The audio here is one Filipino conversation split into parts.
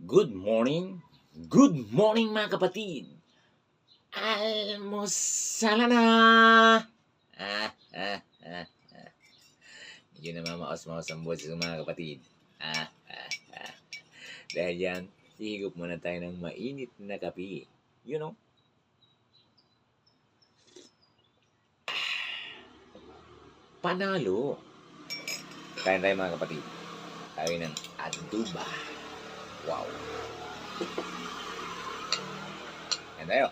Good morning. Good morning mga kapatid. Almusala na. Ah, ah, ah, ah. Medyo namamaos-maos ang boses ko mga kapatid. Ah, ah, ah. Dahil yan, higop muna tayo ng mainit na kape. You know? Panalo. Kain tayo mga kapatid. Tayo ng aduba. Wow. Kain tayo.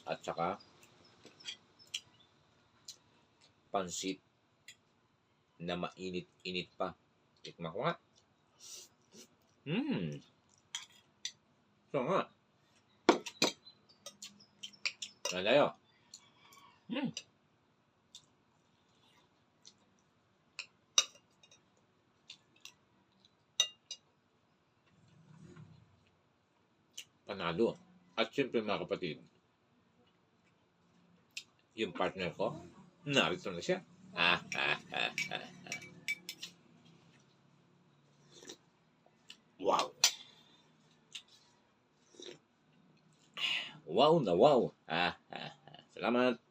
At saka, pansit na mainit-init pa. Tikman ko nga. Ito nga. Ano tayo? Panalo. At syempre mga kapatid, yung partner ko, narito na siya. Wow. Wow na wow. Salamat.